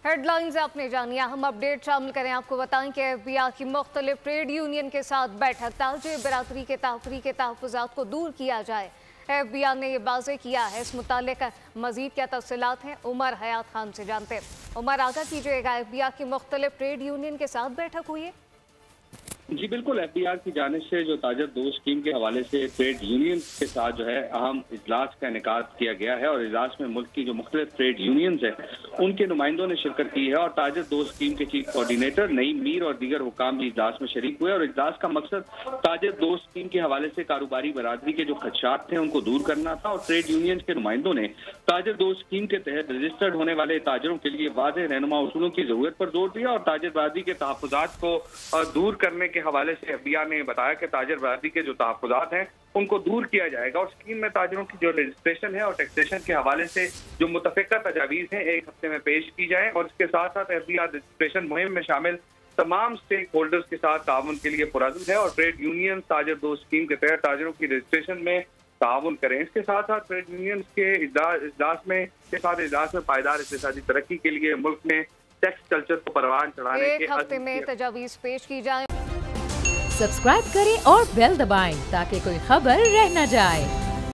Headlines आपने जानी, अहम अपडेट शामिल करें। आपको बताएं कि एफबीआई की मुख्तलिफ ट्रेड यूनियन के साथ बैठक, ताजिर बरादरी के तहफ़्फ़ुज़ात को दूर किया जाए। एफबीआई ने यह वाज़ेह किया है। इस मुतालिक मज़ीद क्या तफ़सीलात हैं, उमर हयात खान से जानते हैं। उमर, आगाह कीजिएगा, एफबीआई की मुख्तलिफ ट्रेड यूनियन के साथ बैठक हुई है? जी बिल्कुल, एफबीआई की जानिब से जो ताजर दोस्त स्कीम के हवाले से ट्रेड यूनियन के साथ जो है अहम इजलास का इनेकाद किया गया है और इजलास में मुल्क की जो मुख्तलिफ ट्रेड यूनियंस हैं उनके नुमाइंदों ने शिरकत की है और ताजर दोस्त स्कीम के चीफ कोऑर्डिनेटर नईम मीर और दीगर हुकाम भी इजलास में शरीक हुए। और इजलास का मकसद ताजर दोस्त स्कीम के हवाले से कारोबारी बरादरी के जो खदशात थे उनको दूर करना था और ट्रेड यूनियन के नुमाइंदों ने ताजर दोस्त स्कीम के तहत रजिस्टर्ड होने वाले ताजरों के लिए वाज़ेह रहनुमा उसूलों की जरूरत पर जोर दिया और ताजर बरादरी के तहफ़्फ़ुज़ात को दूर करने के हवाले से एफबीआई ने बताया कि ताजर बरादरी के जो तहफ़्फ़ुज़ात हैं उनको दूर किया जाएगा और स्कीम में ताजरों की जो रजिस्ट्रेशन है और टैक्सेशन के हवाले से जो मुतफ़िका तजावीज़ हैं एक हफ्ते में पेश की जाए और इसके साथ साथ एफबीआई रजिस्ट्रेशन मुहिम में शामिल तमाम स्टेक होल्डर्स के साथ ताउन के लिए पुरअज़्म है और ट्रेड यूनियन ताजर दोस्त स्कीम के तहत ताजरों की रजिस्ट्रेशन में ताउन करें। इसके साथ साथ ट्रेड यूनियन के इजलास में पायदार इक़्तिसादी तरक्की के लिए मुल्क में टैक्स कल्चर को परवान चढ़ाने के एक हफ्ते में तजावीज़ पेश की जाए। सब्सक्राइब करें और बेल दबाएं ताकि कोई खबर रह न जाए।